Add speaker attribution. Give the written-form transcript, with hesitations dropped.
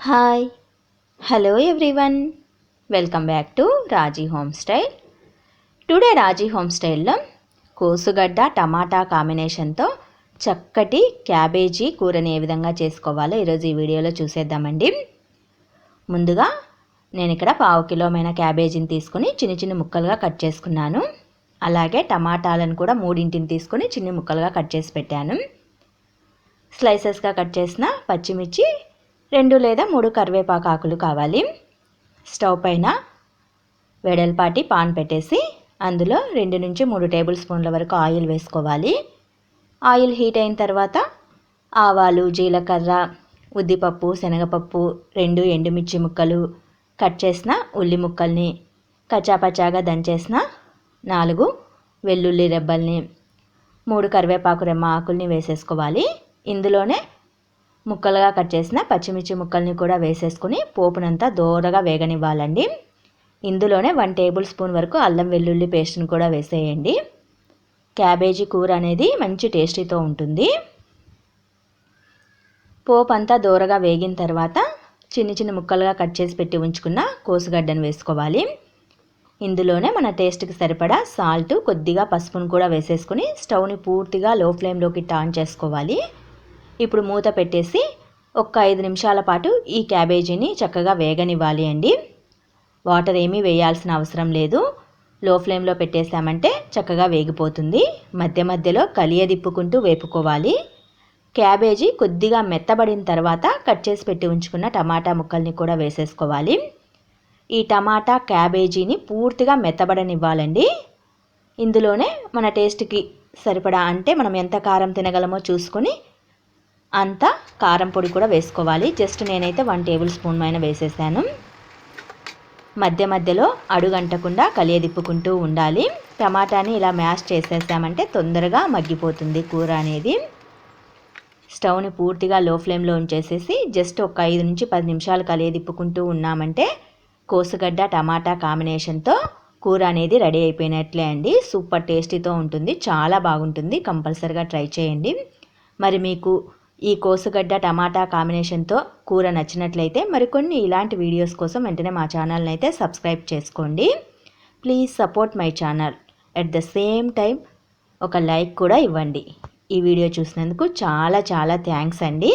Speaker 1: Hi hello everyone welcome back to Raji home style. Today Raji home స్టైల్లో కోసుగడ్డ టమాటా కాంబినేషన్తో చక్కటి క్యాబేజీ కూరని ఏ విధంగా చేసుకోవాలో ఈరోజు ఈ వీడియోలో చూసేద్దామండి. ముందుగా నేను ఇక్కడ 1/2 కిలోమైన క్యాబేజీని తీసుకుని చిన్న చిన్న ముక్కలుగా కట్ చేసుకున్నాను. అలాగే టమాటాలను కూడా 3 తీసుకుని చిన్న ముక్కలుగా కట్ చేసి పెట్టాను. స్లైసెస్గా కట్ చేసిన పచ్చిమిర్చి 2 లేదా 3 కరివేపాకు ఆకులు కావాలి. స్టవ్ పైన వెడల్పాటి పాన్ పెట్టేసి అందులో 2 నుంచి 3 టేబుల్ స్పూన్ల వరకు ఆయిల్ వేసుకోవాలి. ఆయిల్ హీట్ అయిన తర్వాత ఆవాలు, జీలకర్ర, ఉద్దిపప్పు, శనగపప్పు, 2 ఎండుమిర్చి ముక్కలు, కట్ చేసిన ఉల్లి ముక్కల్ని, కచ్చాపచ్చాగా దంచేసిన 4 వెల్లుల్లి రెబ్బల్ని, 3 కరివేపాకు రెమ్మ ఆకుల్ని వేసేసుకోవాలి. ఇందులోనే ముక్కలుగా కట్ చేసిన పచ్చిమిర్చి ముక్కల్ని కూడా వేసేసుకుని పోపునంతా దోరగా వేగనివ్వాలండి. ఇందులోనే 1 టేబుల్ స్పూన్ వరకు అల్లం వెల్లుల్లి పేస్ట్ని కూడా వేసేయండి. క్యాబేజీ కూర అనేది మంచి టేస్టీతో ఉంటుంది. పోపు అంతా దోరగా వేగిన తర్వాత చిన్న చిన్న ముక్కలుగా కట్ చేసి పెట్టి ఉంచుకున్న కోసుగడ్డను వేసుకోవాలి. ఇందులోనే మన టేస్ట్కి సరిపడా సాల్ట్, కొద్దిగా పసుపును కూడా వేసేసుకుని స్టవ్ని పూర్తిగా లో ఫ్లేమ్లోకి టర్న్ చేసుకోవాలి. ఇప్పుడు మూత పెట్టేసి ఒక 5 నిమిషాల పాటు ఈ క్యాబేజీని చక్కగా వేగనివ్వాలి అండి. వాటర్ ఏమీ వేయాల్సిన అవసరం లేదు. లో ఫ్లేమ్లో పెట్టేసామంటే చక్కగా వేగిపోతుంది. మధ్య మధ్యలో కలియదిప్పుకుంటూ వేపుకోవాలి. క్యాబేజీ కొద్దిగా మెత్తబడిన తర్వాత కట్ చేసి పెట్టి ఉంచుకున్న టమాటా ముక్కల్ని కూడా వేసేసుకోవాలి. ఈ టమాటా క్యాబేజీని పూర్తిగా మెత్తబడనివ్వాలండి. ఇందులోనే మన టేస్ట్కి సరిపడా, అంటే మనం ఎంత కారం తినగలమో చూసుకొని అంత కారం పొడి కూడా వేసుకోవాలి. జస్ట్ నేనైతే 1 టేబుల్ స్పూన్ పైన వేసేసాను. మధ్య మధ్యలో అడుగంటకుండా కలియదిప్పుకుంటూ ఉండాలి. టమాటాని ఇలా మ్యాష్ చేసేసామంటే తొందరగా మగ్గిపోతుంది కూర అనేది. స్టవ్ని పూర్తిగా లో ఫ్లేమ్లో ఉంచేసేసి జస్ట్ ఒక 5 నుంచి 10 నిమిషాలు కలియదిప్పుకుంటూ ఉన్నామంటే కోసుగడ్డ టమాటా కాంబినేషన్తో కూర అనేది రెడీ అయిపోయినట్లే అండి. సూపర్ టేస్టీతో ఉంటుంది, చాలా బాగుంటుంది. కంపల్సరిగా ట్రై చేయండి. మరి మీకు ఈ కోసుగడ్డ టమాటా కాంబినేషన్తో కూర నచ్చినట్లయితే మరికొన్ని ఇలాంటి వీడియోస్ కోసం వెంటనే మా ఛానల్ని అయితే సబ్స్క్రైబ్ చేసుకోండి. Please support my channel. At the same time ఒక లైక్ కూడా ఇవ్వండి. ఈ వీడియో చూసినందుకు చాలా చాలా థ్యాంక్స్ అండి.